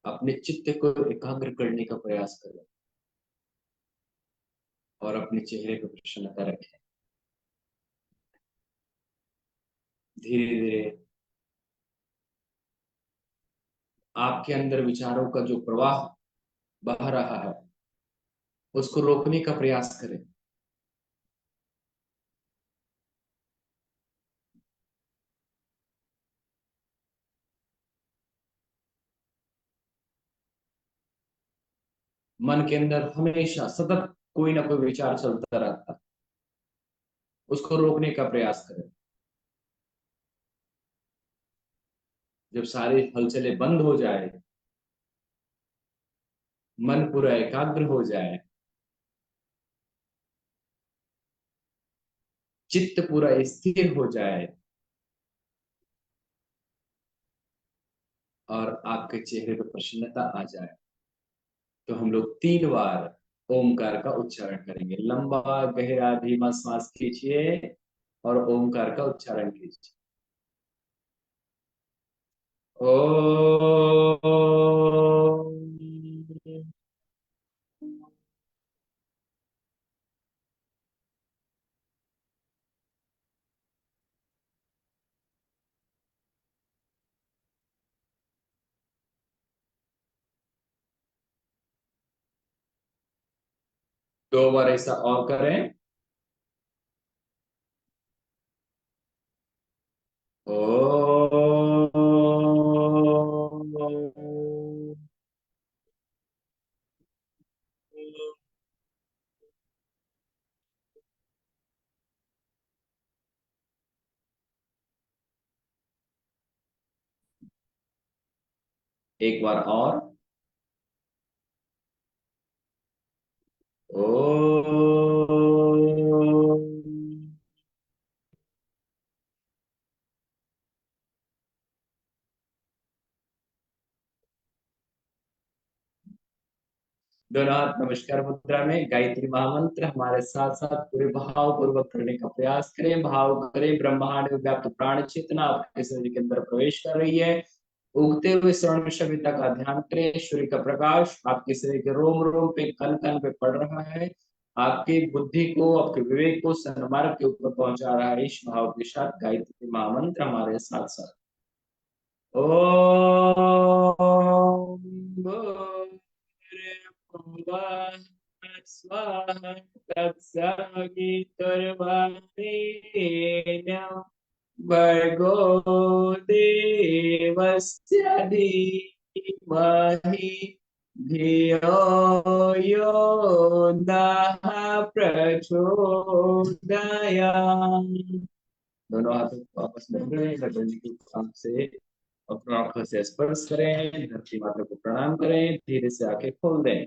अपने चित्त को एकाग्र करने का प्रयास करें और अपने चेहरे पर प्रसन्नता रखें। धीरे धीरे आपके अंदर विचारों का जो प्रवाह बह रहा है उसको रोकने का प्रयास करें। मन के अंदर हमेशा सतत कोई ना कोई विचार चलता रहता है, उसको रोकने का प्रयास करें। जब सारी हलचलें बंद हो जाए, मन पूरा एकाग्र हो जाए, चित्त पूरा स्थिर हो जाए और आपके चेहरे पर प्रसन्नता आ जाए, तो हम लोग 3 बार ओमकार का उच्चारण करेंगे। लंबा गहरा धीमा श्वास खींचिए और ओमकार का उच्चारण कीजिए। ओ। दो बार ऐसा और करें। ओ। एक बार और। ओ। दोनों हाथ नमस्कार मुद्रा में गायत्री महामंत्र हमारे साथ साथ पूरे भाव पूर्वक करने का प्रयास करें। भाव करें, ब्रह्मांड में व्याप्त प्राण चेतना आपके शरीर के अंदर प्रवेश कर रही है। उगते हुए स्वर्ण सविता का ध्यान करें। सूर्य का प्रकाश आपके शरीर के रोम रोम पे, कण कण पे पड़ रहा है। आपकी बुद्धि को, आपके विवेक को सन्मार्ग के ऊपर पहुंचा रहा है। इस भाव के साथ गायत्री महामंत्र हमारे साथ साथ। ओम स्वाहा तत्सवितुर्वरेण्यं भर्गो देवस्य धीमहि धियो यो नः प्रचोदयात्। दोनों हाथों को आपस में रगड़ें, रगड़ने के काम से अपनी आंखों से स्पर्श करें, धरती माता को प्रणाम करें, धीरे से आंखें खोल दें।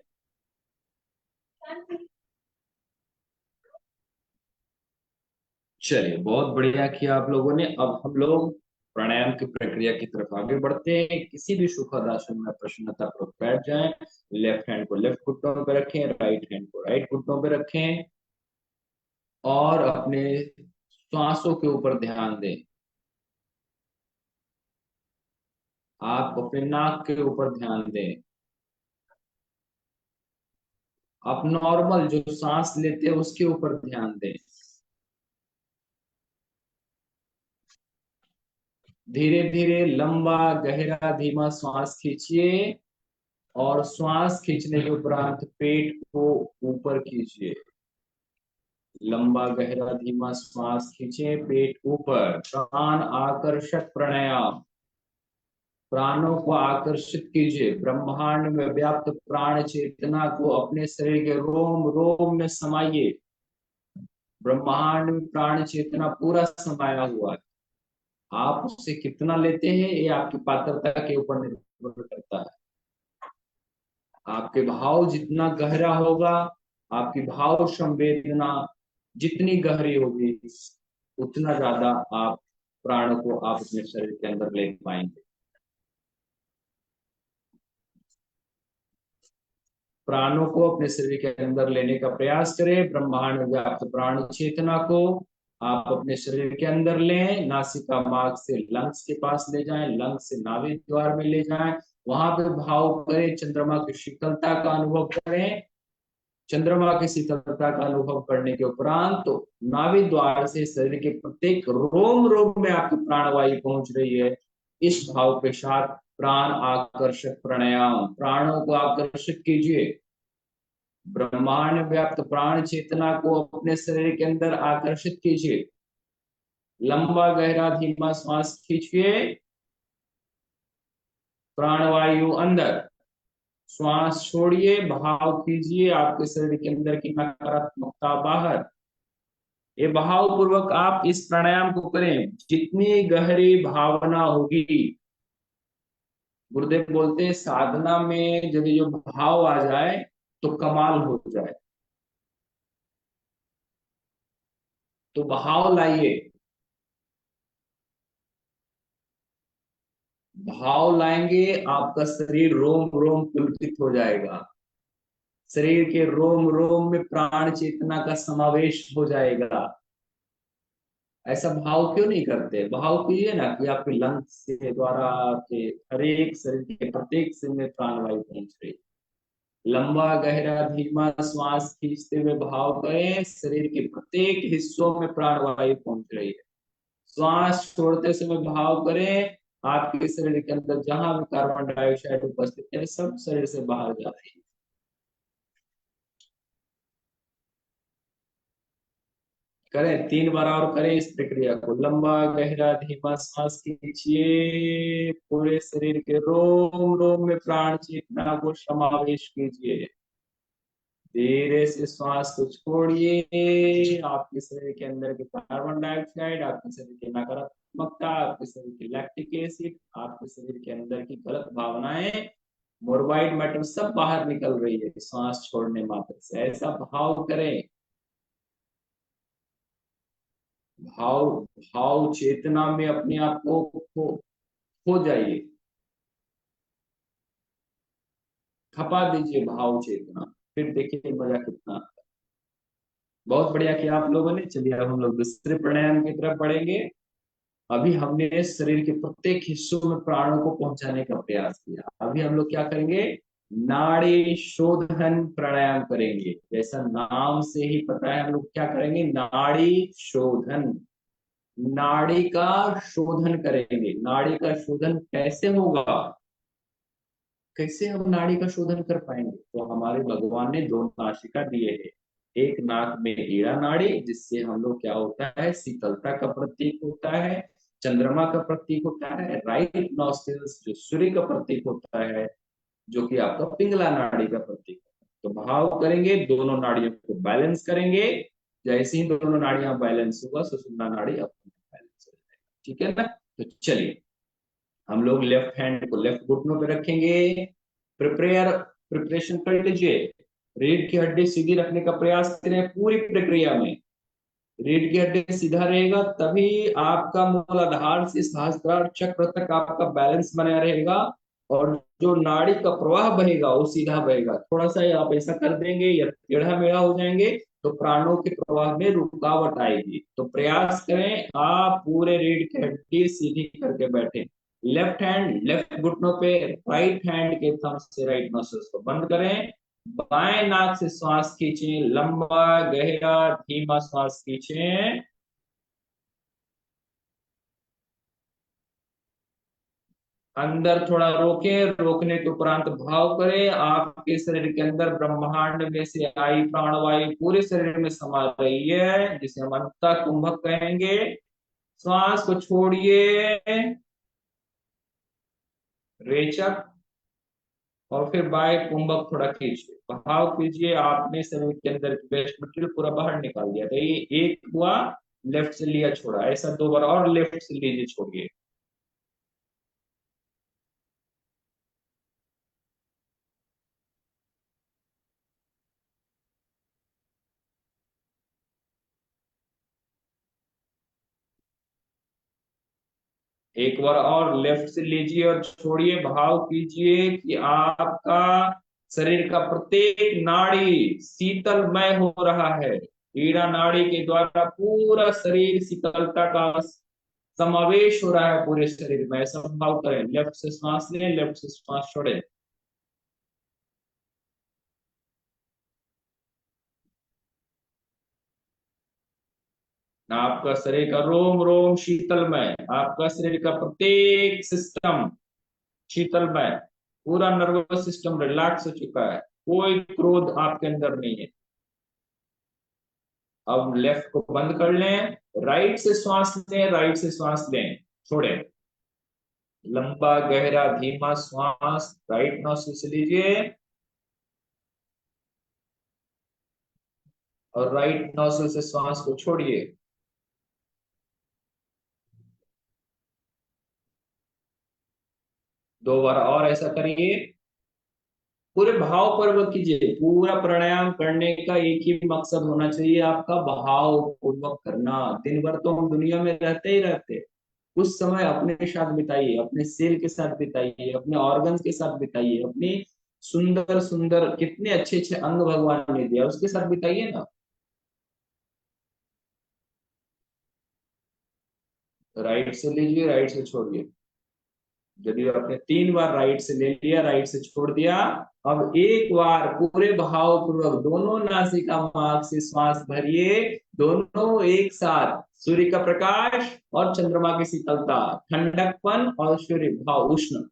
चलिए, बहुत बढ़िया किया आप लोगों ने। अब हम लोग प्राणायाम की प्रक्रिया की तरफ आगे बढ़ते हैं। किसी भी सुखद आसन में प्रसन्नता पूर्वक बैठ जाएं। लेफ्ट हैंड को लेफ्ट घुटनों पे रखें, राइट हैंड को राइट घुटनों पे रखें और अपने श्वासों के ऊपर ध्यान दें। आप अपने नाक के ऊपर ध्यान दें। आप नॉर्मल जो सांस लेते हैं उसके ऊपर ध्यान दें। धीरे धीरे लंबा गहरा धीमा श्वास खींचिए और श्वास खींचने के उपरांत पेट को ऊपर खींचिए। लंबा गहरा धीमा श्वास खींचे, पेट ऊपर। प्राण आकर्षक प्राणायाम। प्राणों को आकर्षित कीजिए। ब्रह्मांड में व्याप्त प्राण चेतना को अपने शरीर के रोम रोम में समाइए। ब्रह्मांड में प्राण चेतना पूरा समाया हुआ है। आप उससे कितना लेते हैं ये आपकी पात्रता के ऊपर निर्भर करता है। आपके भाव जितना गहरा होगा, आपकी भाव संवेदना जितनी गहरी होगी, उतना ज्यादा आप प्राणों को आप अपने शरीर के अंदर ले पाएंगे। प्राणों को अपने शरीर के अंदर लेने का प्रयास करें। ब्रह्मांड में व्याप्त प्राण चेतना को आप अपने शरीर के अंदर लें। नासिका मार्ग से लंग्स के पास ले जाएं, लंग्स से नाभि द्वार में ले जाएं, वहां पे भाव करें, चंद्रमा की शीतलता का अनुभव करें। चंद्रमा की शीतलता का अनुभव करने के उपरांत तो नाभि द्वार से शरीर के प्रत्येक रोम रोम में आपकी प्राणवायु पहुंच रही है। इस भाव के साथ प्राण आकर्षक प्राणायाम, प्राणों को आकर्षित कीजिए। ब्रह्मांड व्याप्त प्राण चेतना को अपने शरीर के अंदर आकर्षित कीजिए। लंबा गहरा धीमा श्वास खींचिए, प्राणवायु अंदर, श्वास छोड़िए, भाव कीजिए आपके शरीर के अंदर की नकारात्मकता बाहर। ये भाव पूर्वक आप इस प्राणायाम को करें, जितनी गहरी भावना होगी। गुरुदेव बोलते हैं साधना में यदि जो भाव आ जाए तो कमाल हो जाए। तो भाव लाइए, भाव लाएंगे आपका शरीर रोम रोम पुलकित हो जाएगा। शरीर के रोम रोम में प्राण चेतना का समावेश हो जाएगा। ऐसा भाव क्यों नहीं करते? भाव कीजिए ना कि आपके लंग्स के द्वारा आपके हर एक शरीर के प्रत्येक सिर में प्राणवायु पहुंच रही। लंबा गहरा धीमा श्वास खींचते हुए भाव करें, शरीर के प्रत्येक हिस्सों में प्राणवायु पहुंच रही है। श्वास छोड़ते समय भाव करें, आपके शरीर के अंदर जहां भी कार्बन डाइऑक्साइड उपस्थित है सब शरीर से बाहर जा रही है। करें 3 बार और करें इस प्रक्रिया को। लंबा गहरा धीमा श्वास खींचिए, पूरे शरीर के रोम रोम में प्राण चेतना को समावेश कीजिए। धीरे से श्वास को छोड़िए, आपके शरीर के अंदर के कार्बन डाइऑक्साइड, आपके शरीर की नकारात्मकता, आपके शरीर की लैक्टिक एसिड, आपके शरीर के अंदर की गलत भावनाएं, मोरबाइड मैटर सब बाहर निकल रही है श्वास छोड़ने मात्र से। ऐसा भाव करें। भाव भाव चेतना में अपने आप को खो जाइए, खपा दीजिए भाव चेतना। फिर देखिए मजा कितना आता है। बहुत बढ़िया किया आप लोगों ने। चलिए अब हम लोग दूसरे प्राणायाम की तरफ बढ़ेंगे। अभी हमने शरीर के प्रत्येक हिस्सों में प्राणों को पहुंचाने का प्रयास किया। अभी हम लोग क्या करेंगे? नाड़ी शोधन प्राणायाम करेंगे। जैसा नाम से ही पता है हम लोग क्या करेंगे, नाड़ी शोधन। नाड़ी का शोधन करेंगे। नाड़ी का शोधन कैसे होगा? कैसे हम नाड़ी का शोधन कर पाएंगे? तो हमारे भगवान ने 2 नासिका दिए हैं। एक नाक में ईड़ा नाड़ी, जिससे हम लोग क्या होता है, शीतलता का प्रतीक होता है, चंद्रमा का प्रतीक होता है। राइट नॉस्ट्रिल्स जो सूर्य का प्रतीक होता है, जो कि आपका पिंगला नाड़ी का प्रतीक है। तो भाव करेंगे, दोनों नाड़ियों को बैलेंस करेंगे। जैसे ही दोनों नाड़ियां बैलेंस होगा, सुषुम्ना नाड़ी अपने बैलेंस हो जाएगी। ठीक है ना? तो चलिए हम लोग लेफ्ट हैंड को लेफ्ट घुटनों पे रखेंगे। प्रिपरेशन कर लीजिए। रीढ़ की हड्डी सीधी रखने का प्रयास करें पूरी प्रक्रिया में। रीढ़ की हड्डी सीधा रहेगा तभी आपका मूलाधार से सहस्त्रार चक्र तक आपका बैलेंस बना रहेगा, और जो नाड़ी का प्रवाह बहेगा वो सीधा बहेगा। थोड़ा सा आप ऐसा कर देंगे या टेढ़ा मेढ़ा हो जाएंगे तो प्राणों के प्रवाह में रुकावट आएगी। तो प्रयास करें आप पूरे रीढ़ की हड्डी सीधी करके बैठे। लेफ्ट हैंड लेफ्ट घुटनों पे, राइट हैंड के थंब से राइट नोस्ट्रिल्स को बंद करें। बाएं नाक से श्वास खींचें, लंबा गहरा धीमा श्वास खींचें। अंदर थोड़ा रोकें, रोकने के उपरांत भाव करें आपके शरीर के अंदर ब्रह्मांड में से आई प्राणवायु पूरे शरीर में समा रही है, जिसे हम अंतः कुंभक कहेंगे। श्वास को छोड़िए, रेचक, और फिर बाएं कुंभक थोड़ा खींचिए। भाव कीजिए आपने शरीर के अंदर की वेस्ट मटेरियल पूरा बाहर निकाल दिया। तो ये एक हुआ, लेफ्ट से लिया छोड़ा, ऐसा 2 बार और लेफ्ट से लीजिए छोड़िए। एक बार और लेफ्ट से लीजिए और छोड़िए। भाव कीजिए कि आपका शरीर का प्रत्येक नाड़ी शीतलमय हो रहा है। ईड़ा नाड़ी के द्वारा पूरा शरीर शीतलता का समावेश हो रहा है पूरे शरीर में, ऐसा भाव करें। लेफ्ट से श्वास लें, लेफ्ट से श्वास छोड़ें। आपका शरीर का रोम रोम शीतलमय, आपका शरीर का प्रत्येक सिस्टम शीतलमय, पूरा नर्वस सिस्टम रिलैक्स हो चुका है, कोई क्रोध आपके अंदर नहीं है। अब लेफ्ट को बंद कर लें, राइट से श्वास लें, राइट से श्वास लें, छोड़ें। लंबा गहरा धीमा श्वास राइट नोस्ट्रिल से लीजिए और राइट नोस्ट्रिल से श्वास को छोड़िए। दो बार और ऐसा करिए। पूरे भाव पूर्वक कीजिए। पूरा प्राणायाम करने का एक ही मकसद होना चाहिए, आपका भाव पूर्वक करना। दिन भर तो हम दुनिया में रहते ही रहते, कुछ समय अपने साथ बिताइए, अपने सेल के साथ बिताइए, अपने ऑर्गन्स के साथ बिताइए, अपनी सुंदर सुंदर कितने अच्छे अच्छे अंग भगवान ने दिया उसके साथ बिताइए ना। राइट से लीजिए, राइट से छोड़िए। यदि आपने 3 बार राइट से ले लिया, राइट से छोड़ दिया, अब एक बार पूरे भाव पूर्वक दोनों नासिका मार्ग से श्वास भरिए। दोनों एक साथ, सूर्य का प्रकाश और चंद्रमा की शीतलता, ठंडकपन और सूर्य भाव उष्ण,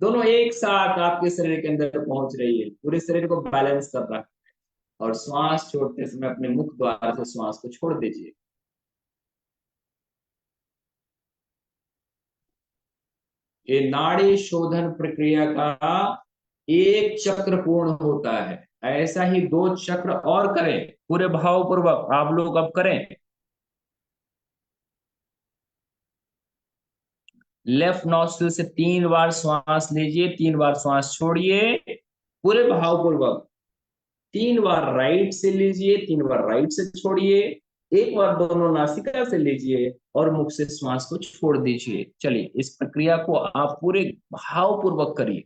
दोनों एक साथ आपके शरीर के अंदर पहुंच रही है, पूरे शरीर को बैलेंस कर रहा है। और श्वास छोड़ते समय अपने मुख द्वार से श्वास को छोड़ दीजिए। ये नाड़ी शोधन प्रक्रिया का एक चक्र पूर्ण होता है। ऐसा ही 2 चक्र और करें पूरे भाव पूर्वक। आप लोग अब करें। लेफ्ट नॉस्ट्रिल से 3 बार श्वास लीजिए, 3 बार श्वास छोड़िए पूरे भाव पूर्वक। 3 बार राइट से लीजिए, 3 बार राइट से छोड़िए। एक बार दोनों नासिका से लीजिए और मुख से श्वास को छोड़ दीजिए। चलिए इस प्रक्रिया को आप पूरे भाव पूर्वक करिए।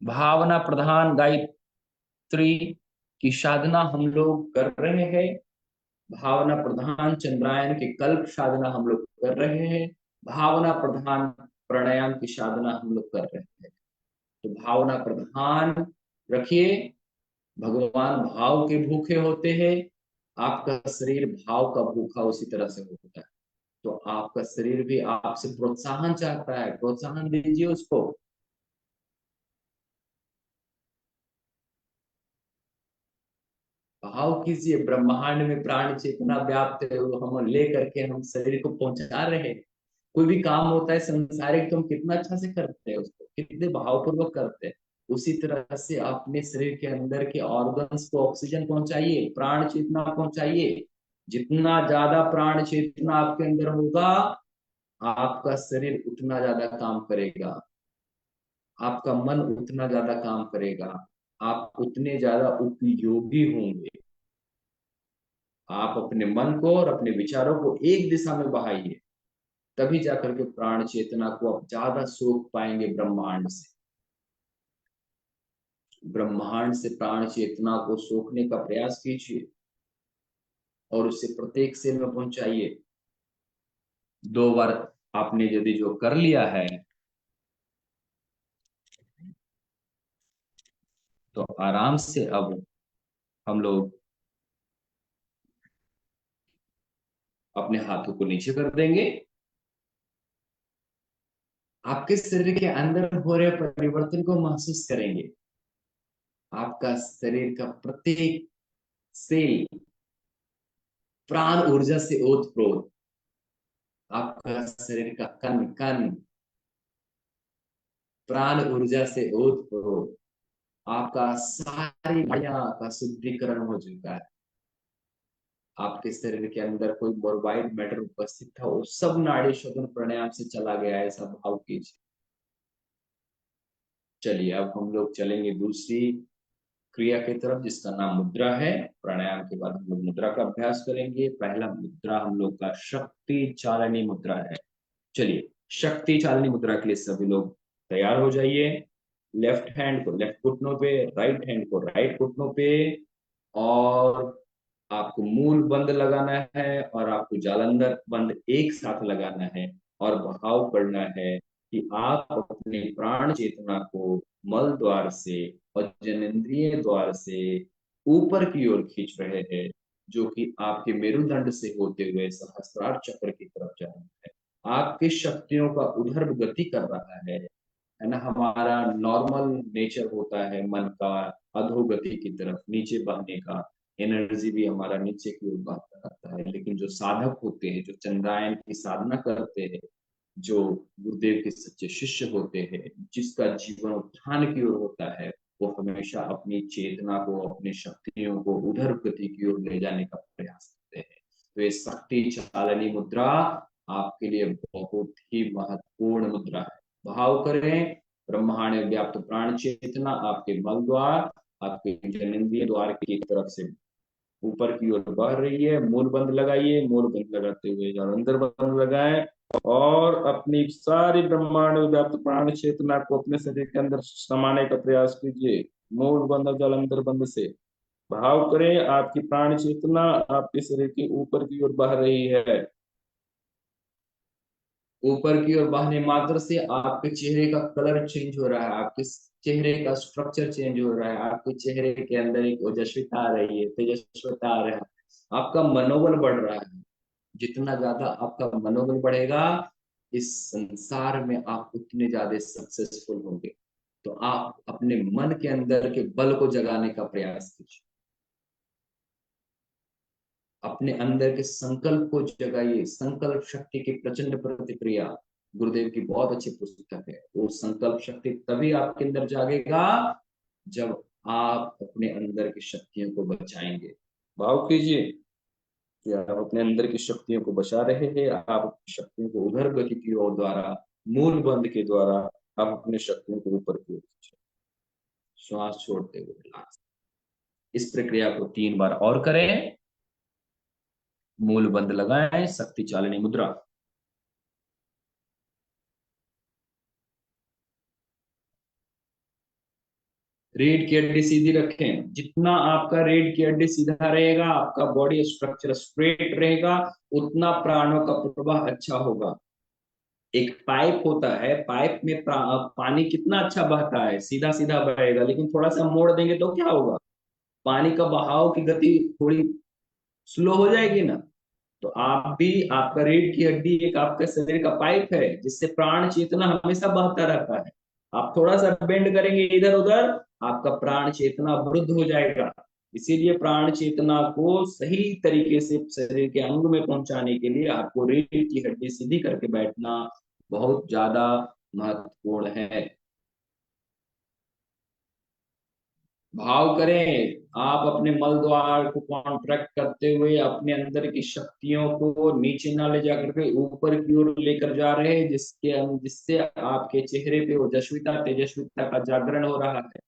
भावना प्रधान गायत्री की साधना हम लोग कर रहे हैं। भावना प्रधान चंद्रायन की कल्प साधना हम लोग कर रहे हैं। भावना प्रधान प्राणायाम की साधना हम लोग कर रहे हैं। तो भावना प्रधान रखिए। भगवान भाव के भूखे होते हैं। आपका शरीर भाव का भूखा उसी तरह से होता है। तो आपका शरीर भी आपसे प्रोत्साहन चाहता है, प्रोत्साहन दीजिए उसको। भाव कीजिए, ब्रह्मांड में प्राण चेतना व्याप्त है, वो हम ले करके हम शरीर को पहुंचा रहे हैं। कोई भी काम होता है संसारिक तो हम कितना अच्छा से करते हैं, उसको कितने भावपूर्वक करते हैं। उसी तरह से अपने शरीर के अंदर के ऑर्गन्स को ऑक्सीजन पहुंचाइए, प्राण चेतना पहुंचाइए। जितना ज्यादा प्राण चेतना आपके अंदर होगा, आपका शरीर उतना ज्यादा काम करेगा, आपका मन उतना ज्यादा काम करेगा, आप उतने ज्यादा उपयोगी होंगे। आप अपने मन को और अपने विचारों को एक दिशा में बहाइए, तभी जाकर के प्राण चेतना को आप ज्यादा सोख पाएंगे ब्रह्मांड से। ब्रह्मांड से प्राण चेतना को सोखने का प्रयास कीजिए और उसे प्रत्येक सेल में पहुंचाइए। 2 बार आपने यदि जो कर लिया है तो आराम से अब हम लोग अपने हाथों को नीचे कर देंगे। आपके शरीर के अंदर हो रहे परिवर्तन को महसूस करेंगे। आपका शरीर का प्रत्येक सेल प्राण ऊर्जा से ओतप्रोत, आपका शरीर का कण कण प्राण ऊर्जा से ओतप्रोत, आपका सारी माया का शुद्धिकरण हो चुका है। आपके शरीर के अंदर कोई बोरबाइड मैटर उपस्थित था, वो सब नाड़ी शोधन प्राणायाम से चला गया है, ऐसा भाव कीजिए। चलिए अब हम लोग चलेंगे दूसरी क्रिया की तरफ, जिसका नाम मुद्रा है। प्राणायाम के बाद हम लोग मुद्रा का अभ्यास करेंगे। पहला मुद्रा हम लोग का शक्ति चालनी मुद्रा है। चलिए शक्ति चालनी मुद्रा के लिए सभी लोग तैयार हो जाइए। लेफ्ट हैंड को लेफ्ट घुटनों पे, राइट हैंड को राइट घुटनों पे, और आपको मूल बंद लगाना है और आपको जालंधर बंद एक साथ लगाना है और भाव करना है कि आप अपने प्राण चेतना को मल द्वार से और जनेंद्रिय द्वार से ऊपर की ओर खींच रहे हैं, जो कि आपके मेरुदंड से होते हुए सहस्त्रार चक्र की तरफ जा रहा है। आपकी शक्तियों का उधर गति कर रहा है ना। हमारा नॉर्मल नेचर होता है मन का अधोगति की तरफ नीचे बहने का, एनर्जी भी हमारा नीचे की ओर बहता रहता है। लेकिन जो साधक होते हैं, जो चंद्रायन की साधना करते हैं, जो गुरुदेव के सच्चे शिष्य होते हैं, जिसका जीवन उत्थान की ओर होता है, वो हमेशा अपनी चेतना को, अपनी शक्तियों को उधर गति की ओर ले जाने का प्रयास करते हैं। तो ये शक्ति चालनी मुद्रा आपके लिए बहुत ही महत्वपूर्ण मुद्रा है। भाव करें, ब्रह्मांड में व्याप्त प्राण चेतना आपके मल द्वार, आपके जनेंद्रिय द्वार की तरफ से ऊपर की ओर बह रही है। मूल बंद लगाइए, मूल बंद लगाते हुए अंदर बंद लगाए और अपनी सारी ब्रह्मांड में व्याप्त प्राण चेतना को अपने शरीर के अंदर समाने का प्रयास कीजिए। मूल बंद और जलंधर बंद से भाव करें, आपकी प्राण चेतना आपके शरीर के ऊपर की ओर बह रही है। ऊपर की ओर बहने मात्र से आपके चेहरे का कलर चेंज हो रहा है, आपके चेहरे का स्ट्रक्चर चेंज हो रहा है, आपके चेहरे के अंदर एक ओजस्विता आ रही है, तेजस्विता आ रहा है, आपका मनोबल बढ़ रहा है। जितना ज्यादा आपका मनोबल बढ़ेगा, इस संसार में आप उतने ज्यादा सक्सेसफुल होंगे। तो आप अपने मन के अंदर के बल को जगाने का प्रयास कीजिए, अपने अंदर के संकल्प को जगाइए। संकल्प शक्ति की प्रचंड प्रतिक्रिया गुरुदेव की बहुत अच्छी पुस्तक है। वो संकल्प शक्ति तभी आपके अंदर जागेगा जब आप अपने अंदर की शक्तियों को बचाएंगे। भाव कीजिए कि आप अपने अंदर की शक्तियों को बचा रहे हैं। आप अपनी शक्तियों को उधर गति की ओर द्वारा, मूल बंद के द्वारा आप अपनी शक्तियों को ऊपर की ओर खींचे। श्वास छोड़ते हुए रिलैक्स। इस प्रक्रिया को 3 बार और करें। मूल बंद लगाएं, शक्ति चालिनी मुद्रा। रीढ़ की हड्डी सीधी रखें। जितना आपका रीढ़ की हड्डी सीधा रहेगा, आपका बॉडी स्ट्रक्चर स्ट्रेट रहेगा, उतना प्राणों का प्रवाह अच्छा होगा। एक पाइप होता है, पाइप में पानी कितना अच्छा बहता है, सीधा सीधा बहेगा, लेकिन थोड़ा सा मोड़ देंगे तो क्या होगा, पानी का बहाव की गति थोड़ी स्लो हो जाएगी ना। तो आप भी, आपका रीढ़ की हड्डी एक आपके शरीर का पाइप है जिससे प्राण चेतना हमेशा बहता रहता है। आप थोड़ा सा बेंड करेंगे इधर उधर, आपका प्राण चेतना अवरुद्ध हो जाएगा। इसीलिए प्राण चेतना को सही तरीके से शरीर के अंग में पहुंचाने के लिए आपको रीढ़ की हड्डी सीधी करके बैठना बहुत ज्यादा महत्वपूर्ण है। भाव करें, आप अपने मल द्वार को कॉन्ट्रैक्ट करते हुए अपने अंदर की शक्तियों को नीचे ना ले जाकर के ऊपर की ओर लेकर जा रहे हैं, जिससे आपके चेहरे पे ओजस्विता तेजस्विता का जागरण हो रहा है।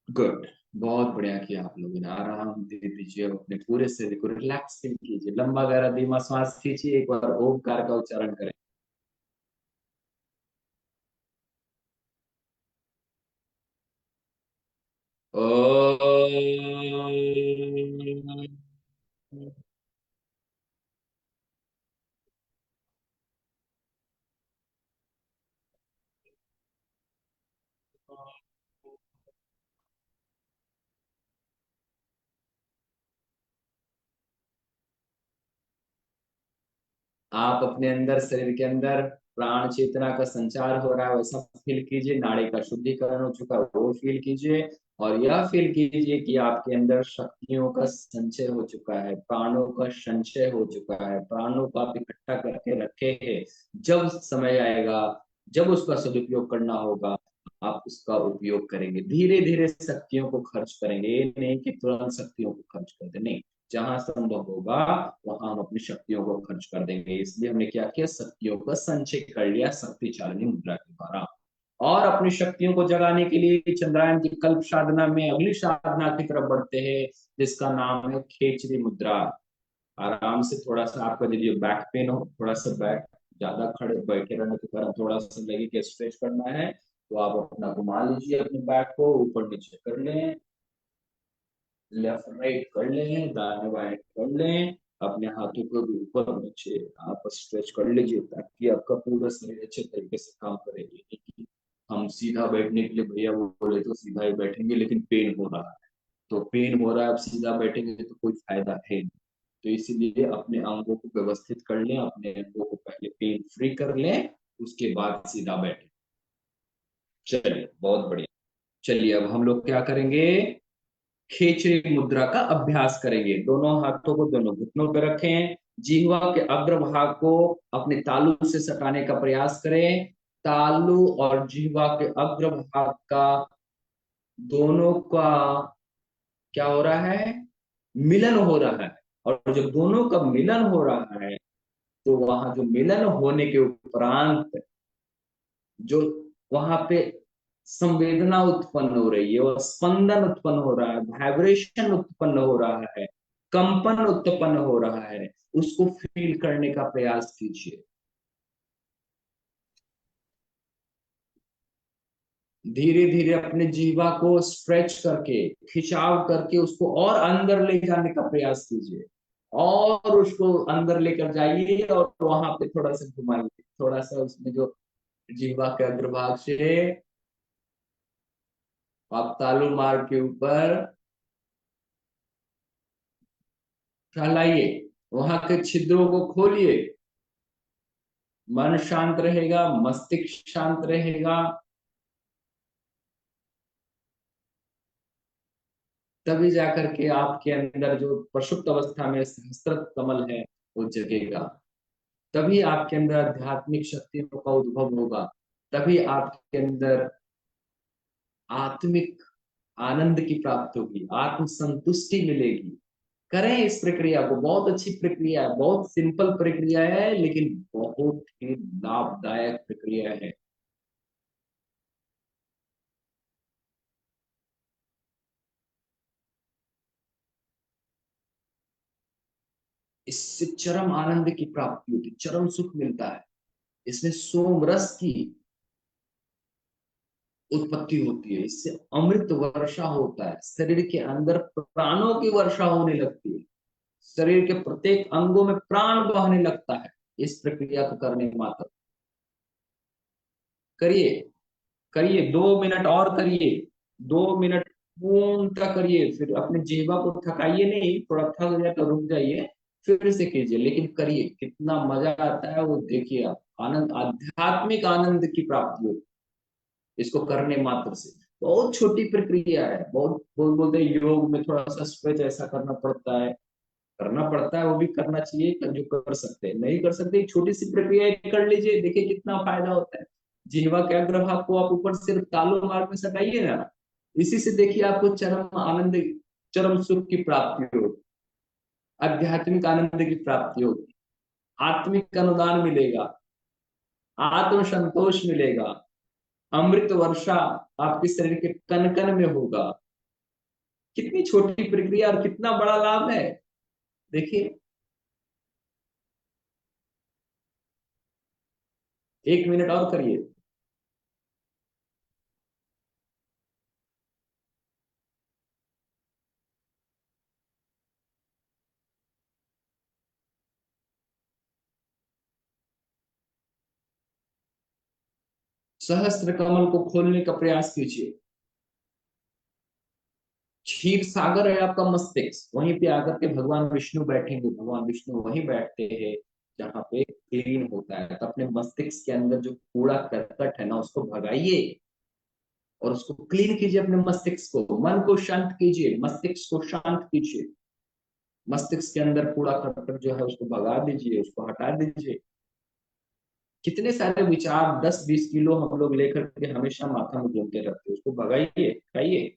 गुड, बहुत बढ़िया किया आप लोगों ने। आराम दे दीजिए, अपने पूरे शरीर को रिलैक्स फील कीजिए। लंबा गहरा धीमा श्वास खींचिए, एक बार ओमकार का उच्चारण करें। ओ। आप अपने अंदर, शरीर के अंदर प्राण चेतना का संचार हो रहा है, वैसा फील कीजिए। नाड़ी का शुद्धिकरण हो चुका है, वो फील कीजिए। और यह फील कीजिए कि आपके अंदर शक्तियों का संचय हो चुका है, प्राणों का संचय हो चुका है, प्राणों को आप इकट्ठा करके रखे हैं। जब समय आएगा, जब उसका सदुपयोग करना होगा, आप उसका उपयोग करेंगे। धीरे धीरे शक्तियों को खर्च करेंगे, ये नहीं कि तुरंत शक्तियों को खर्च कर दे, नहीं। जहां संभव होगा वहां हम अपनी शक्तियों को खर्च कर देंगे। इसलिए हमने क्या किया, शक्तियों का संचय कर लिया शक्ति चालिनी मुद्रा के द्वारा। और अपनी शक्तियों को जगाने के लिए चंद्रायन की कल्प साधना में अगली साधना की तरफ बढ़ते हैं, जिसका नाम है खेचरी मुद्रा। आराम से, थोड़ा सा आपका यदि बैक पेन हो, थोड़ा सा बैक ज्यादा खड़े बैठे रहने के कारण थोड़ा सा लगे कि स्ट्रेच करना है, तो आप अपना घुमा लीजिए अपने बैक को, ऊपर नीचे कर लें, लेफ्ट राइट कर लें, दाएं बाएं कर लें, अपने हाथों को भी ऊपर नीचे आप स्ट्रेच कर लीजिए ताकि आपका पूरा शरीर अच्छे तरीके से काम करे। ये नहीं कि हम सीधा बैठने के लिए भैया वो बोले तो सीधा ही बैठेंगे लेकिन पेन हो रहा है, तो पेन हो रहा है आप सीधा बैठेंगे तो कोई फायदा है नहीं। तो इसीलिए अपने अंगों को व्यवस्थित कर लें, अपने अंगों को पहले पेन फ्री कर लें, उसके बाद सीधा बैठें। चलिए बहुत बढ़िया। चलिए अब हम लोग क्या करेंगे, खेचरी मुद्रा का अभ्यास करेंगे। दोनों हाथों को दोनों घुटनों पर रखें, जिह्वा के अग्रभाग को अपने तालू से सटाने का प्रयास करें। तालू और जिह्वा के अग्रभाग का दोनों का क्या हो रहा है, मिलन हो रहा है। और जब दोनों का मिलन हो रहा है तो वहां जो मिलन होने के उपरांत जो वहां पे संवेदना उत्पन्न हो रही है और स्पंदन उत्पन्न हो रहा है, वाइब्रेशन उत्पन्न हो रहा है, कंपन उत्पन्न हो रहा है, उसको फील करने का प्रयास कीजिए। धीरे धीरे अपने जीवा को स्ट्रेच करके, खिंचाव करके उसको और अंदर ले जाने का प्रयास कीजिए, और उसको अंदर लेकर जाइए और वहां पे थोड़ा सा घुमाइए, थोड़ा सा उसमें जो जीवा के अग्रभाग से आप तालू मार्ग के ऊपर फैलाइए, वहां के छिद्रों को खोलिए, मन शांत रहेगा, मस्तिष्क शांत रहेगा, तभी जाकर के आपके अंदर जो प्रसुप्त अवस्था में सहस्त्र कमल है वो जगेगा। तभी आपके अंदर आध्यात्मिक शक्तियों का उद्भव होगा, तभी आपके अंदर आत्मिक आनंद की प्राप्ति होगी, आत्म संतुष्टि मिलेगी। करें इस प्रक्रिया को, बहुत अच्छी प्रक्रिया है, बहुत सिंपल प्रक्रिया है लेकिन बहुत ही लाभदायक प्रक्रिया है। इससे चरम आनंद की प्राप्ति होती है, चरम सुख मिलता है। इसमें सोम रस की उत्पत्ति होती है, इससे अमृत वर्षा होता है, शरीर के अंदर प्राणों की वर्षा होने लगती है, शरीर के प्रत्येक अंगों में प्राण बहने लगता है इस प्रक्रिया को करने मात्र। करिए, करिए 2 मिनट और करिए, 2 मिनट पूर्णतः करिए, फिर अपने जीवा को थकाइए नहीं, थोड़ा थक जाए तो रुक जाइए, फिर से कीजिए, लेकिन करिए, कितना मजा आता है वो देखिए आप, आनंद, आध्यात्मिक आनंद की प्राप्ति होती है इसको करने मात्र से। बहुत छोटी प्रक्रिया है, बहुत बोलते हैं योग में थोड़ा सा स्ट्रेच ऐसा करना पड़ता है, करना पड़ता है, वो भी करना चाहिए जो कर सकते हैं, नहीं कर सकते एक छोटी सी प्रक्रिया कर लीजिए, देखिए कितना फायदा होता है। जिह्वा के अग्रभाग को आप ऊपर सिर्फ तालु मार्ग में सटाइए ना, इसी से देखिए आपको चरम आनंद, चरम सुख की प्राप्ति होगी, आध्यात्मिक आनंद की प्राप्ति होगी, आत्मिक अनुदान मिलेगा, आत्म संतोष मिलेगा, अमृत वर्षा आपके शरीर के कण कण में होगा। कितनी छोटी प्रक्रिया और कितना बड़ा लाभ है, देखिए। 1 मिनट और करिए। सहस्त्र कमल को खोलने का प्रयास कीजिए। क्षीर सागर है आपका मस्तिष्क, वहीं पे आकर के भगवान विष्णु बैठेंगे, भगवान विष्णु वहीं बैठते हैं जहाँ पे क्लीन होता है। तो अपने मस्तिष्क के अंदर जो कूड़ा करकट है ना उसको भगाइए और उसको क्लीन कीजिए, अपने मस्तिष्क को, मन को शांत कीजिए, मस्तिष्क को शांत कीजिए, मस्तिष्क के अंदर कूड़ा करकट जो है उसको भगा दीजिए, उसको हटा दीजिए। कितने सारे विचार 10-20 किलो हम लोग लेकर के हमेशा माथा में ढोते रहते हैं, उसको भगाइए, हटाइए,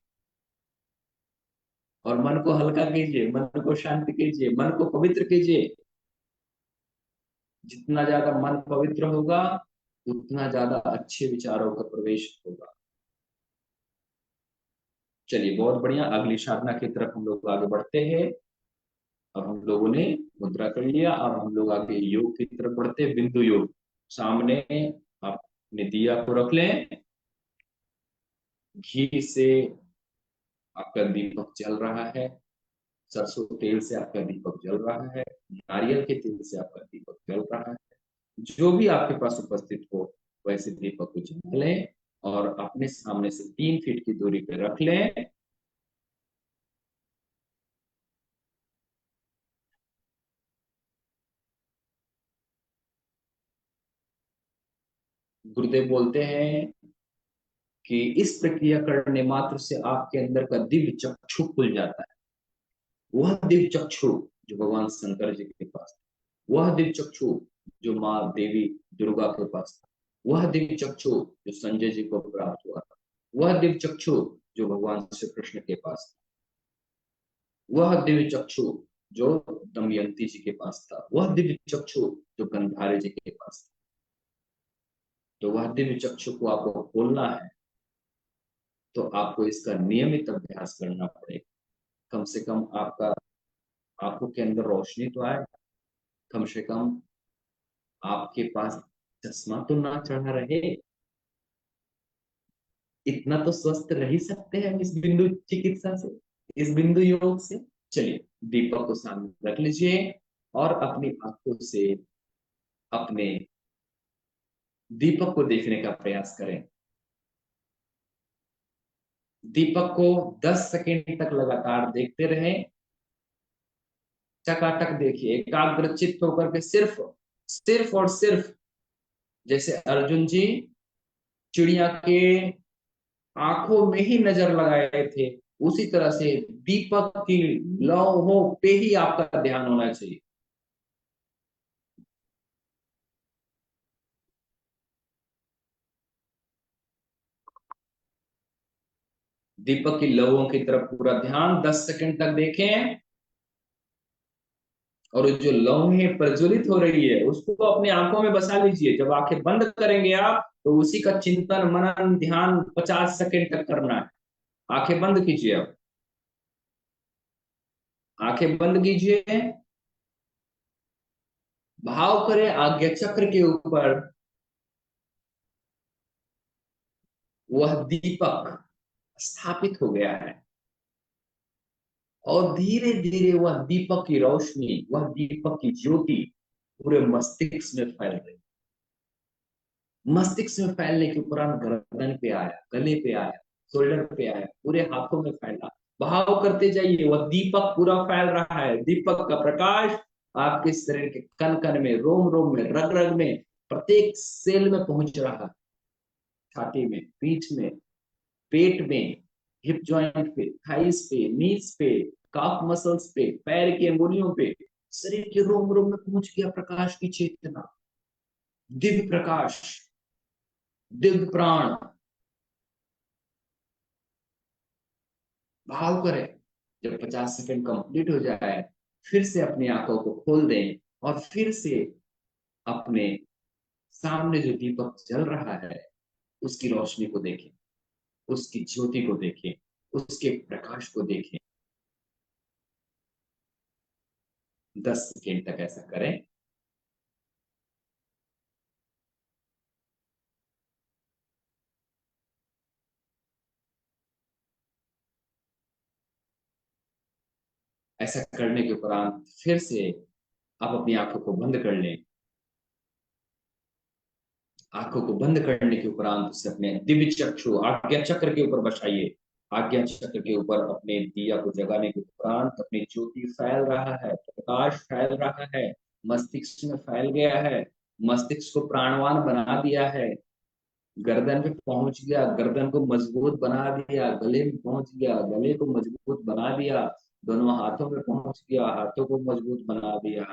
और मन को हल्का कीजिए, मन को शांत कीजिए, मन को पवित्र कीजिए। जितना ज्यादा मन पवित्र होगा उतना ज्यादा अच्छे विचारों का प्रवेश होगा। चलिए बहुत बढ़िया, अगली साधना की तरफ हम लोग आगे बढ़ते हैं। अब हम लोगों ने मुद्रा कर लिया, अब हम लोग आगे योग की तरफ बढ़ते हैं, बिंदु योग। सामने आप अपने दिया को रख लें, घी से आपका दीपक जल रहा है, सरसों तेल से आपका दीपक जल रहा है, नारियल के तेल से आपका दीपक जल रहा है, जो भी आपके पास उपस्थित हो वैसे दीपक को जला लें और अपने सामने से 3 फीट की दूरी पे रख लें। गुरुदेव बोलते हैं कि इस प्रक्रिया करने मात्र से आपके अंदर का दिव्य चक्षु खुल जाता है। वह दिव्य चक्षु जो भगवान शंकर जी के पास था, वह दिव्य चक्षु जो माँ देवी दुर्गा के पास था, वह दिव्य चक्षु जो संजय जी को प्राप्त हुआ था, वह दिव्य चक्षु जो भगवान श्री कृष्ण के पास था, वह दिव्य चक्षु जो दमयंती जी के पास था, वह दिव्य चक्षु जो गंधारी जी के पास था। तो वह दिव्य चक्षु को आपको खोलना है, तो आपको इसका नियमित अभ्यास करना पड़ेगा। कम से कम आपका आंखों के अंदर रोशनी तो आए, कम से कम आपके पास चश्मा तो ना चढ़ा रहे। इतना तो स्वस्थ रह ही सकते हैं इस बिंदु चिकित्सा से, इस बिंदु योग से। चलिए दीपक को सामने रख लीजिए और अपनी आंखों से अपने दीपक को देखने का प्रयास करें। दीपक को 10 सेकंड तक लगातार देखते रहें। चकाटक देखिए, एकाग्रचित्त होकर के सिर्फ सिर्फ और सिर्फ जैसे अर्जुन जी चिड़िया के आंखों में ही नजर लगाए थे, उसी तरह से दीपक की लौहों पे ही आपका ध्यान होना चाहिए। दीपक की लौहों की तरफ पूरा ध्यान 10 सेकंड तक देखें और जो लौहें प्रज्वलित हो रही है उसको अपनी आंखों में बसा लीजिए। जब आंखें बंद करेंगे आप तो उसी का चिंतन मनन ध्यान 50 सेकंड तक करना है। आंखें बंद कीजिए, अब आंखें बंद कीजिए। भाव करें आज्ञा चक्र के ऊपर वह दीपक स्थापित हो गया है और धीरे धीरे वह दीपक की रोशनी, वह दीपक की ज्योति पूरे मस्तिष्क में फैल रही। मस्तिष्क में फैलने के उपरांत गर्दन पे आया, गले पे आया, शोल्डर पे आया, पूरे हाथों में फैला। भाव करते जाइए, वह दीपक पूरा फैल रहा है। दीपक का प्रकाश आपके शरीर के कण कण में, रोम रोम में, रग रग में, प्रत्येक सेल में पहुंच रहा है। छाती में, पीठ में, पेट में, हिप जॉइंट पे, थाइस पे, नीज पे, काफ मसल्स पे, पैर की अंगुलियों पे, शरीर के रोम रोम में पहुंच गया प्रकाश की चेतना, दिव्य प्रकाश, दिव्य प्राण। भाव करें। जब 50 सेकंड कंप्लीट हो जाए फिर से अपनी आंखों को खोल दें और फिर से अपने सामने जो दीपक जल रहा है उसकी रोशनी को देखें, उसकी ज्योति को देखें, उसके प्रकाश को देखें। 10 सेकंड तक ऐसा करें। ऐसा करने के उपरांत फिर से आप अपनी आंखों को बंद कर लें। आंखों को बंद करने के उपरांत उसे अपने दिव्य चक्षु आज्ञा चक्र के ऊपर बसाइए। आज्ञा चक्र के ऊपर अपने दिया को जगाने के उपरांत अपनी ज्योति फैल रहा है, प्रकाश फैल रहा है, मस्तिष्क में फैल गया है, मस्तिष्क को प्राणवान बना दिया है, गर्दन पे पहुंच गया, गर्दन को मजबूत बना दिया, गले में पहुंच गया, गले को मजबूत बना दिया, दोनों हाथों में पहुंच गया, हाथों को मजबूत बना दिया,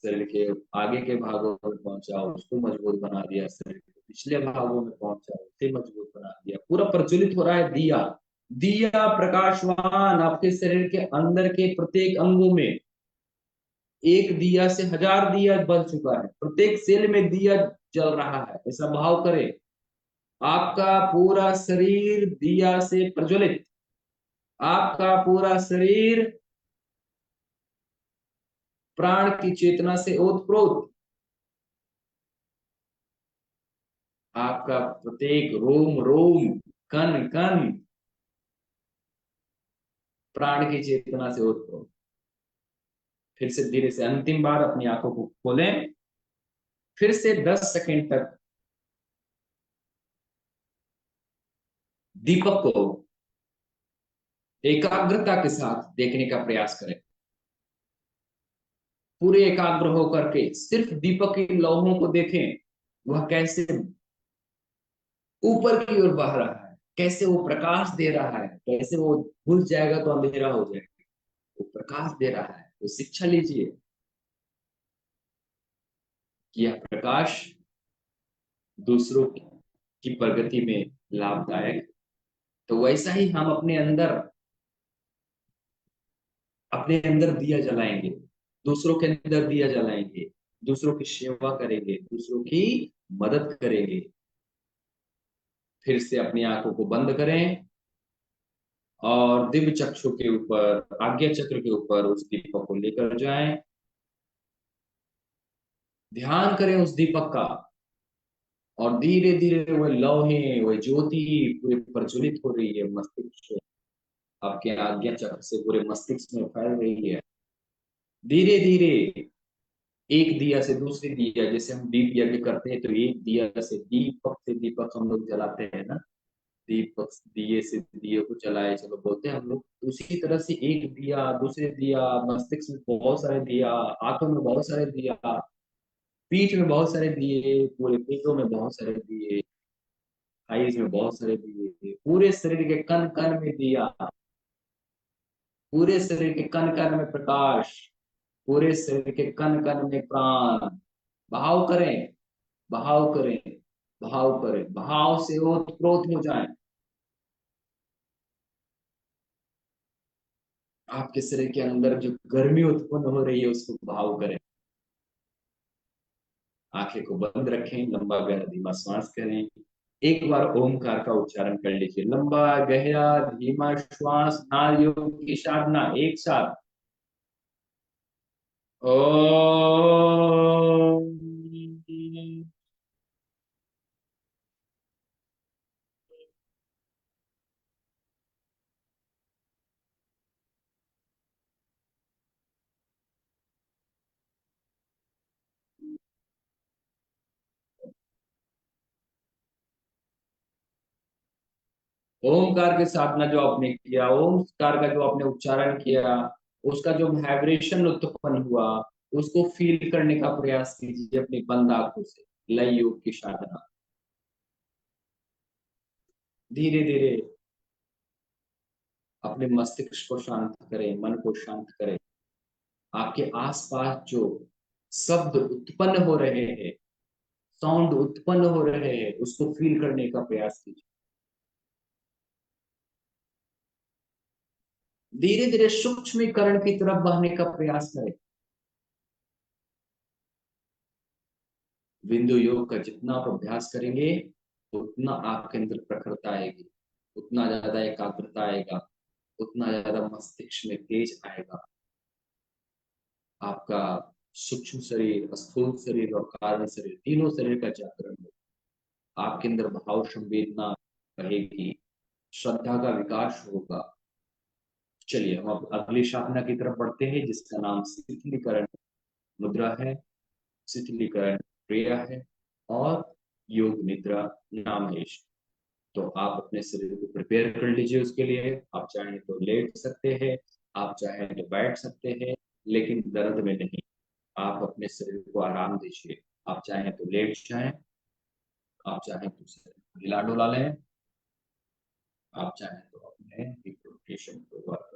शरीर के आगे के भागों में पहुंचा उसको मजबूत बना दिया, शरीर के पिछले भागों में पहुंचा उसे मजबूत बना दिया। पूरा प्रज्वलित हो रहा है दिया, दिया प्रकाशवान आपके शरीर के अंदर के प्रत्येक अंगों में। एक दिया से 1000 दिया बन चुका है, प्रत्येक सेल में दिया जल रहा है। ऐसा भाव करें, आपका पूरा शरीर दिया से प्रज्वलित, आपका पूरा शरीर प्राण की चेतना से ओतप्रोत, आपका प्रत्येक रोम रोम कन कन, प्राण की चेतना से ओत। फिर से धीरे से अंतिम बार अपनी आंखों को खोलें। फिर से 10 सेकंड तक दीपक को एकाग्रता के साथ देखने का प्रयास करें। पूरे एकाग्र होकर के सिर्फ दीपक की लौहों को देखें, वह कैसे ऊपर की ओर बह रहा है, कैसे वो प्रकाश दे रहा है, कैसे वो घुस जाएगा तो अंधेरा हो जाएगा, वो प्रकाश दे रहा है। तो शिक्षा लीजिए कि यह प्रकाश दूसरों की प्रगति में लाभदायक। तो वैसा ही हम अपने अंदर दिया जलाएंगे, दूसरों के अंदर दिया जलाएंगे, दूसरों की सेवा करेंगे, दूसरों की मदद करेंगे। फिर से अपनी आंखों को बंद करें और दिव्य चक्षु के ऊपर, आज्ञा चक्र के ऊपर उस दीपक को लेकर जाएं। ध्यान करें उस दीपक का, और धीरे धीरे वह लौहें, वह ज्योति पूरे प्रज्वलित हो रही है मस्तिष्क से, आपके आज्ञा चक्र से पूरे मस्तिष्क में फैल रही है। धीरे धीरे एक दिया से दूसरी दिया, जैसे हम दीप यज्ञ करते हैं तो एक दिया से दीपक हम लोग जलाते हैं ना, दीपक दिए से दिए को जलाए चलो बोलते हैं हम लोग। उसी तरह से एक दिया, दूसरे दिया, मस्तिष्क में बहुत सारे दिया, हाथों में बहुत सारे दिया, पीठ में बहुत सारे दिए, पूरे पेटों में बहुत सारे दिए, थाईज में बहुत सारे दिए, पूरे शरीर के कण कण में दिया, पूरे शरीर के कण कण में प्रकाश, पूरे शरीर के कण कण में प्राण। भाव करें, भाव करें, भाव करें, भाव से ओतप्रोत हो जाए। आपके शरीर के अंदर जो गर्मी उत्पन्न हो रही है उसको भाव करें। आंखें को बंद रखें, लंबा गहरा धीमा श्वास करें। एक बार ओमकार का उच्चारण कर लीजिए, लंबा गहरा धीमा श्वास, नाल योग की साधना एक साथ। ओम। ओमकार की साधना जो आपने किया, ओमकार का जो आपने उच्चारण किया, उसका जो वाइब्रेशन उत्पन्न हुआ, उसको फील करने का प्रयास कीजिए अपनी बंद आंखों से। लय योग की साधना धीरे धीरे अपने मस्तिष्क को शांत करें, मन को शांत करें। आपके आसपास जो शब्द उत्पन्न हो रहे हैं, साउंड उत्पन्न हो रहे हैं, उसको फील करने का प्रयास कीजिए। धीरे धीरे सूक्ष्मीकरण की तरफ बहने का प्रयास करें। बिंदु योग का जितना आप अभ्यास करेंगे उतना आपके अंदर प्रखरता आएगी, उतना ज्यादा एकाग्रता आएगा, उतना ज्यादा मस्तिष्क में तेज आएगा। आपका सूक्ष्म शरीर, स्थूल शरीर और कारण शरीर, तीनों शरीर का जागरण होगा। आपके अंदर भाव संवेदना रहेगी, श्रद्धा का विकास होगा। चलिए हम अब अगली साधना की तरफ बढ़ते हैं, जिसका नाम शिथिलीकरण मुद्रा है, शिथिलीकरण क्रिया है, और योग निद्रा नाम है। तो आप अपने शरीर को प्रिपेयर कर लीजिए उसके लिए। आप चाहें तो लेट सकते हैं, आप चाहें तो बैठ सकते हैं, लेकिन दर्द में नहीं। आप अपने शरीर को आराम दीजिए। आप चाहें तो लेट जाएं, आप चाहें तो शरीर को हिला डुला लें, आप चाहें तो अपने हिप रोटेशन को वर्क करें।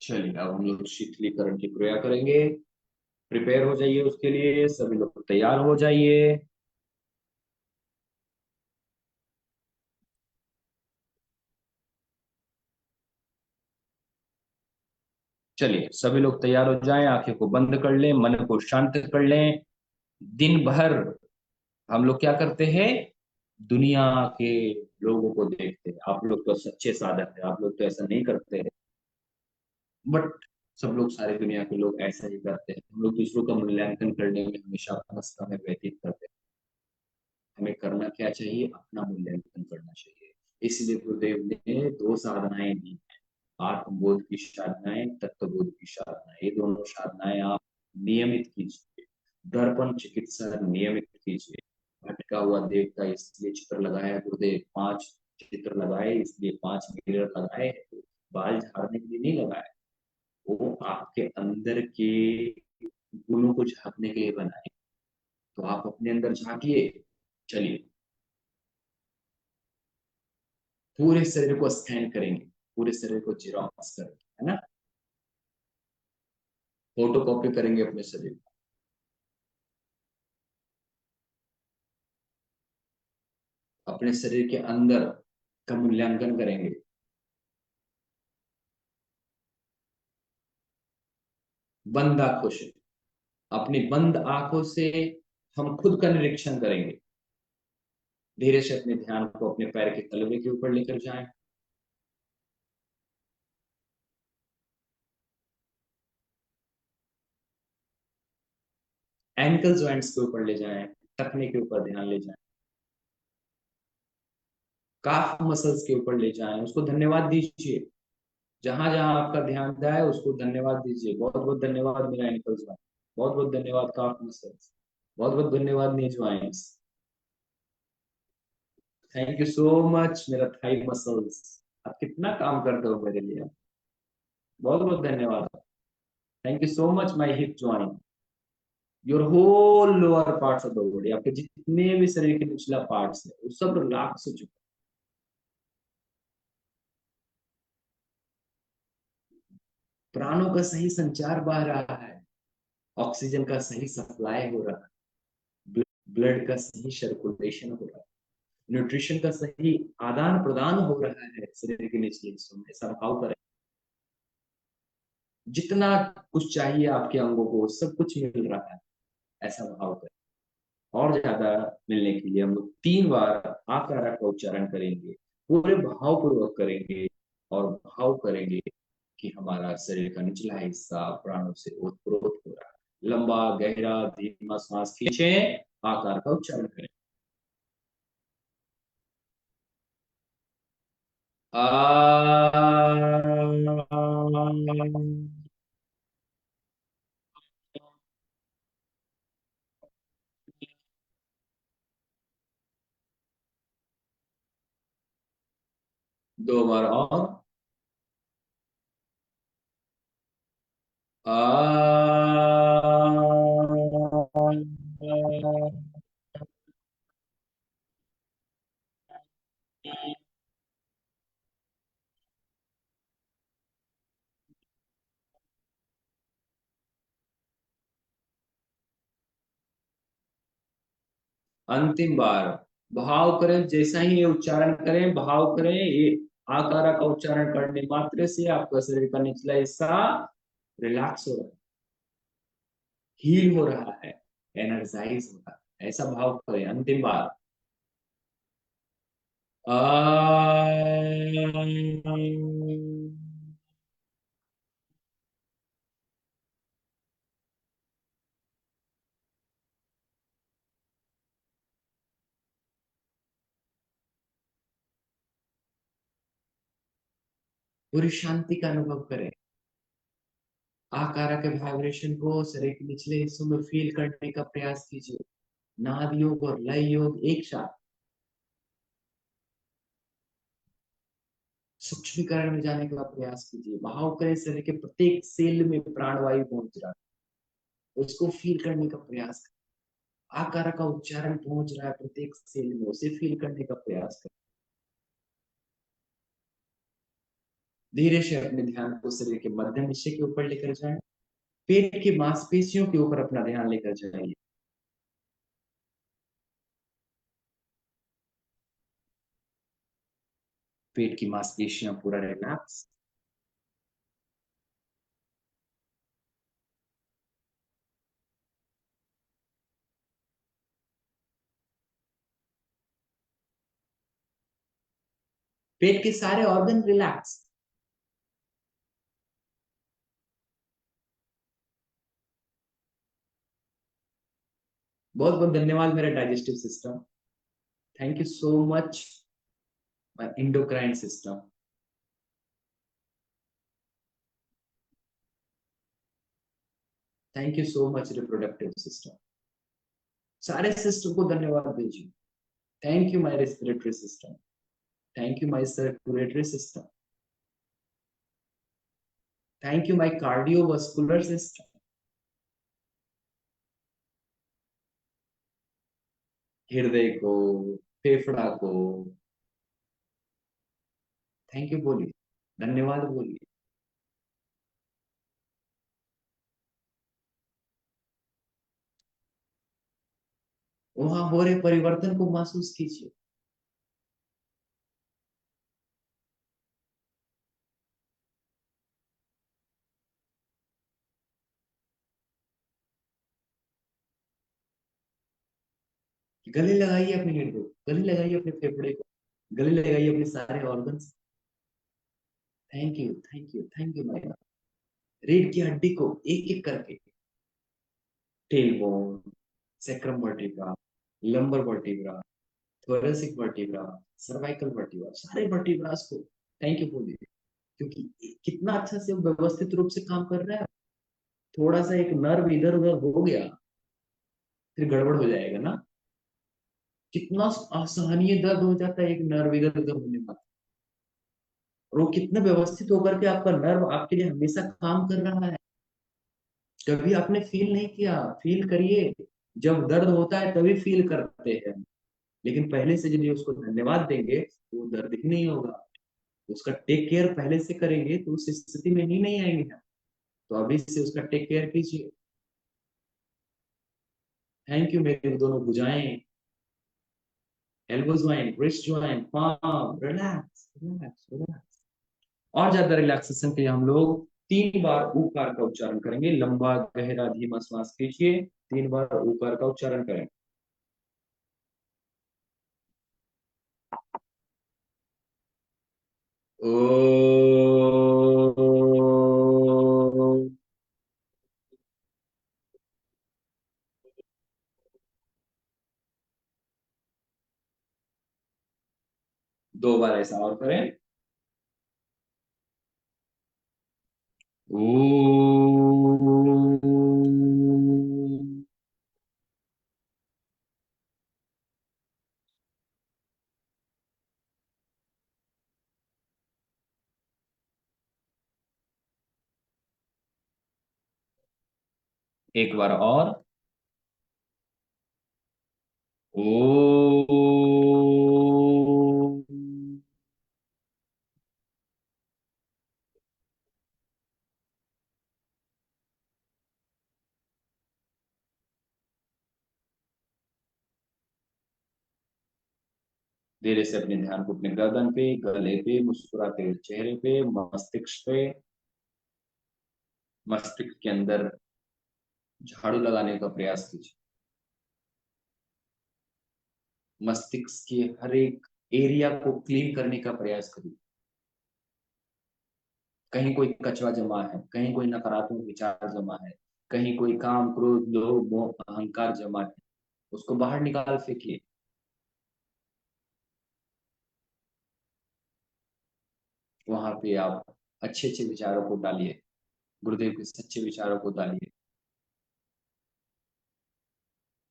चलिए अब हम लोग शीतलीकरण की क्रिया करेंगे। प्रिपेयर हो जाइए उसके लिए, सभी लोग तैयार हो जाइए। चलिए सभी लोग तैयार हो जाएं, आंखें को बंद कर लें, मन को शांत कर लें। दिन भर हम लोग क्या करते हैं, दुनिया के लोगों को देखते हैं। आप लोग तो सच्चे साधक हैं, आप लोग तो ऐसा नहीं करते हैं। बट सब लोग, सारी दुनिया के लोग ऐसा ही करते हैं। हम लोग दूसरों का मूल्यांकन करने में हमेशा अपना समय व्यतीत करते हैं। हमें करना क्या चाहिए? अपना मूल्यांकन करना चाहिए। इसलिए गुरुदेव ने दो साधनाएं दी, आत्मबोध की साधनाएं, तत्वबोध की साधनाएं। ये दोनों साधनाएं आप नियमित कीजिए। दर्पण चिकित्सा नियमित कीजिए। भटका हुआ देवता इसलिए चित्र लगाया गुरुदेव, 5 चित्र लगाए इसलिए, 5 मिरर लगाए, बाल झाड़ने के लिए नहीं लगाए। वो आपके अंदर के गुणों को झांकने के लिए बनाए। तो आप अपने अंदर झांकिए। चलिए, पूरे शरीर को स्कैन करेंगे, पूरे शरीर को जेरोक्स करेंगे, है ना, फोटो कॉपी करेंगे अपने शरीर को। अपने शरीर के अंदर का मूल्यांकन करेंगे। बंद आंखों से, अपनी बंद आंखों से हम खुद का निरीक्षण करेंगे। धीरे से अपने ध्यान को अपने पैर के तलवे के ऊपर लेकर जाएं। एंकल जॉइंट्स के ऊपर ले जाएं, टखने के ऊपर ध्यान ले जाएं। काफ मसल्स के ऊपर ले जाएं, उसको धन्यवाद दीजिए। जहां जहां आपका ध्यान जाए उसको धन्यवाद दीजिए। बहुत बहुत धन्यवाद मेरा एंकल जॉइंट, बहुत बहुत धन्यवाद काफ मसल्स, बहुत बहुत धन्यवाद knee joints, thank you so much मेरा थाई मसल्स। आप कितना काम करते हो मेरे लिए, बहुत बहुत धन्यवाद। Thank you so much my hip joint, your whole lower parts of the body, आपके जितने भी शरीर के निचला पार्ट्स है वो सब रिलैक्स हो चुके हैं। प्राणों का सही संचार बह रहा है, ऑक्सीजन का सही सप्लाई हो रहा है, ब्लड का सही सर्कुलेशन हो रहा है, न्यूट्रिशन का सही आदान प्रदान हो रहा है शरीर के निचले हिस्सों में। ऐसा भाव करें, जितना कुछ चाहिए आपके अंगों को सब कुछ मिल रहा है, ऐसा भाव करें। और ज्यादा मिलने के लिए हम लोग 3 बार आकारा का उच्चारण करेंगे, पूरे भाव पूर्वक करेंगे, और भाव करेंगे कि हमारा शरीर का निचला हिस्सा प्राणों से ओतप्रोत हो रहा है। लंबा गहरा धीमा सांस खींचे, आकार का उच्चारण करें। आ 2 बार और। आ अंतिम बार भाव करें, जैसा ही ये उच्चारण करें भाव करें, ये आकारा का उच्चारण करने मात्र से आपका शरीर का निचला हिस्सा रिलैक्स हो रहा है, हील हो रहा है, एनर्जाइज हो रहा है। ऐसा भाव करें अंतिम बार। आ पूरी शांति का अनुभव करें। आकारा के वाइब्रेशन को शरीर के निचले हिस्सों में फील करने का प्रयास कीजिए। नाद योग और लय योग एक साथ। सूक्ष्मीकरण में जाने का प्रयास कीजिए। भाव करें शरीर के प्रत्येक सेल में प्राणवायु पहुंच रहा है, उसको फील करने का प्रयास करें। आकार का उच्चारण पहुंच रहा है प्रत्येक सेल में, उसे फील करने का प्रयास करें। धीरे से अपने ध्यान को शरीर के मध्यम हिस्से के ऊपर लेकर जाएं। पेट की मांसपेशियों के ऊपर अपना ध्यान लेकर जाइए। पेट की मांसपेशियां पूरा रिलैक्स। पेट के सारे ऑर्गन रिलैक्स। बहुत बहुत धन्यवाद मेरे digestive system. Thank you so much my endocrine system. Thank you so much reproductive system. सारे सिस्टम को धन्यवाद दीजिए। Thank you my respiratory system. Thank you my circulatory system. Thank you my cardiovascular system. हृदय को, फेफड़ा को। Thank you बोलिए, धन्यवाद बोलिए। वहां हो रहे परिवर्तन को महसूस कीजिए। गले लगाइए अपने हृदय को, गले लगाइए अपने फेफड़े को, गले लगाइए अपने सारे organs. Thank you, thank you, thank you my. रीढ़ की हड्डी को एक एक करके, tail bone, sacrum vertebra, lumbar vertebra, thoracic vertebra, cervical vertebra, सारे वर्टिब्रास को थैंक यू बोलिए। क्योंकि कितना अच्छा से वो व्यवस्थित रूप से काम कर रहा है। थोड़ा सा एक नर्व इधर उधर हो गया, फिर गड़बड़ हो जाएगा ना। कितना असहनीय दर्द हो जाता है एक नर्व इधर उधर होने पर। और वो कितना व्यवस्थित होकर के आपका नर्व आपके लिए हमेशा काम कर रहा है। कभी आपने फील नहीं किया? फील करिए। जब दर्द होता है तभी फील करते हैं। लेकिन पहले से यदि उसको धन्यवाद देंगे तो वो दर्द ही नहीं होगा। उसका टेक केयर पहले से करेंगे तो उस स्थिति में ही नहीं आएंगे हम। तो अभी से उसका टेक केयर कीजिए। थैंक यू मेरी दोनों भुजाएं, elbow joint, wrist joint, palm, relax relax relax. और ज्यादा रिलैक्सेशन के लिए हम लोग 3 बार ऊकार का उच्चारण करेंगे। लंबा गहरा धीमा श्वास खींचिए, 3 बार ऊकार का उच्चारण करें। ओ। 2 बार ऐसा और करें। ओ। एक बार और। ओ। धीरे से अपने ध्यान को अपने गर्दन पे, गले पे, मुस्कुराते हुए चेहरे पे, मस्तिष्क पे। मस्तिष्क के अंदर झाड़ू लगाने का प्रयास कीजिए। मस्तिष्क के हर एक एरिया को क्लीन करने का प्रयास करिए। कहीं कोई कचरा जमा है, कहीं कोई नकारात्मक विचार जमा है, कहीं कोई काम, क्रोध, लोभ, मोह, अहंकार जमा है, उसको बाहर निकाल फेंकिए। वहां पे आप अच्छे अच्छे विचारों को डालिए, गुरुदेव के सच्चे विचारों को डालिए।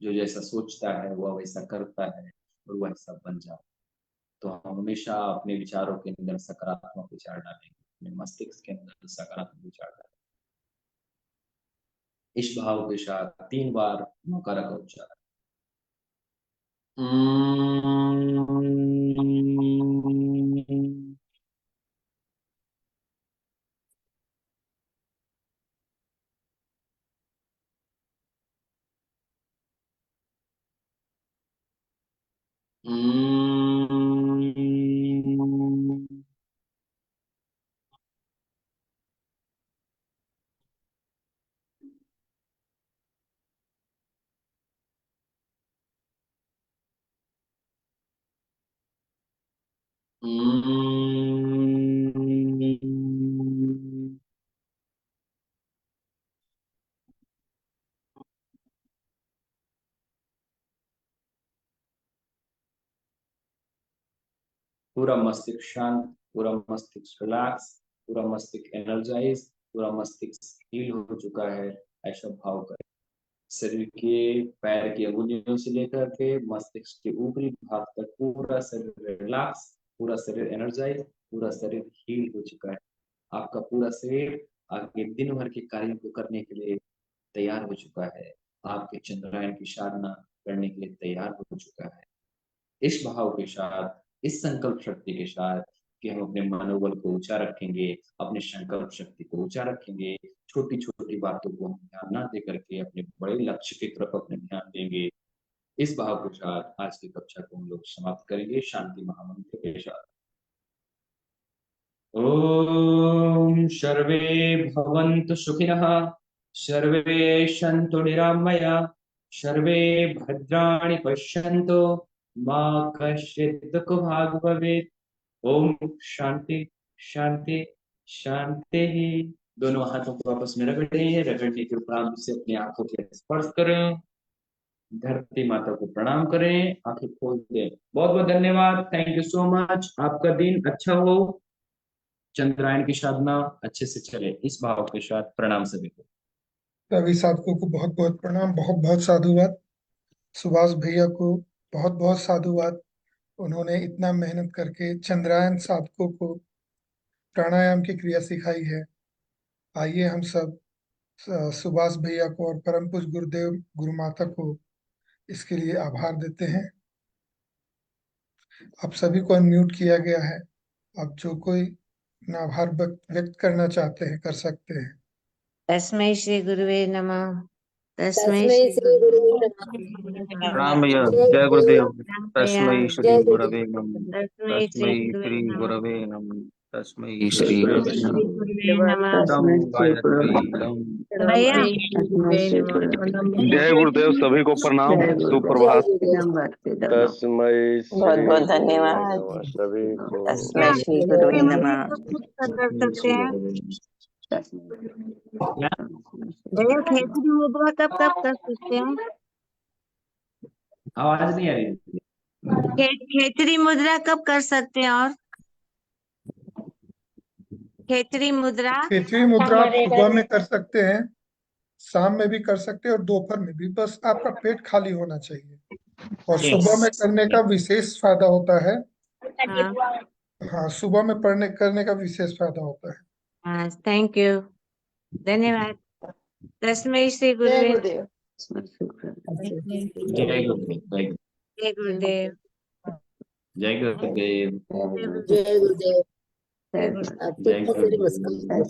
जो जैसा सोचता है वह वैसा करता है और वैसा बन जाता है। तो हम हमेशा अपने विचारों के अंदर सकारात्मक विचार डालेंगे, अपने मस्तिष्क के अंदर सकारात्मक विचार डालेंगे। इस भाव के साथ 3 बार नौकारा का उच्चारण। पूरा मस्तिष्क शांत, पूरा मस्तिष्क रिलैक्स, पूरा मस्तिष्क एनर्जाइज, पूरा मस्तिष्क हील हो चुका है, ऐसा भाव करें। शरीर के पैर की अंगुलियों से लेकर के मस्तिष्क के ऊपरी भाग तक पूरा शरीर रिलैक्स, पूरा शरीर एनर्जाइज, पूरा शरीर हील हो चुका है। आपका पूरा शरीर आगे दिन भर के कार्यों को करने के लिए तैयार हो चुका है। आपके चंद्रायन की साधना करने के लिए तैयार हो चुका है। इस भाव के साथ, इस संकल्प शक्ति के साथ कि हम अपने मनोबल को ऊंचा रखेंगे, अपने संकल्प शक्ति को ऊंचा रखेंगे, छोटी छोटी बातों को हम ध्यान ना दे करके अपने बड़े लक्ष्य की तरफ अपने ध्यान देंगे। इस भाव के साथ आज की कक्षा को हम लोग समाप्त करेंगे शांति महामंत्र के साथ। ओम सर्वे भवन्तु सुखिनः, सर्वे सन्तु निरामया, सर्वे भद्राणि पश्यन्तु, मा कश्चित् दुःखभाग् भवेत्। ओम शांति शांति शांति ही। दोनों हाथों को आपस में रगड़े, रगड़ने के उपरांत से अपनी आंखों के स्पर्श करें, धरती माता को प्रणाम करें, आंखें खोल दें। बहुत बहुत धन्यवाद, थैंक यू सो मच। आपका दिन अच्छा हो, चंद्रायन की साधना अच्छे से चले। इस भाव के साथ प्रणाम सभी को। सभी साधकों को बहुत बहुत प्रणाम, बहुत बहुत साधुवाद। सुभाष भैया को बहुत बहुत साधुवाद। उन्होंने इतना मेहनत करके चंद्रायन साधकों को प्राणायाम की क्रिया सिखाई है। आइए हम सब सुभाष भैया को और परम पूज्य गुरुदेव गुरु माता को इसके लिए आभार देते हैं। आप सभी को अनम्यूट किया गया है। अब जो कोई अपना आभार व्यक्त करना चाहते हैं कर सकते हैं। तस्मै श्री गुरुवे नमः। तस्मै तस्मै श्री गुरुवे नमः। प्रणाम भैया, जय गुरुदेव। तस्मै श्री गुरवे नमः। तस्मै श्री गुरवे नमः। तस्मै श्री गुरवे नमः। दम गायत्री दम। भैया जय गुरुदेव, सभी को प्रणाम, सुप्रभात। तस्मै बहुत बहुत धन्यवाद सभी को। तस्मै श्री गुरुवे नमः। भैया खेतरी मुद्रा कब कब कर सकते हैं? आवाज नहीं आ रही। खेतरी मुद्रा कब कर सकते हैं? और खेतरी मुद्रा आप सुबह में कर सकते हैं, शाम में भी कर सकते हैं और दोपहर में भी। बस आपका पेट खाली होना चाहिए। और सुबह में करने का विशेष फायदा होता है। हाँ, सुबह में करने का विशेष फायदा होता है। हाँ, थैंक यू, धन्यवाद। तस्मै श्री गुरुवे जय गुरुदेव, जय गुरुदेव। जय गुरुदेव। जय गुरुदेव। जय गुरुदेव। आप तो नमस्कार।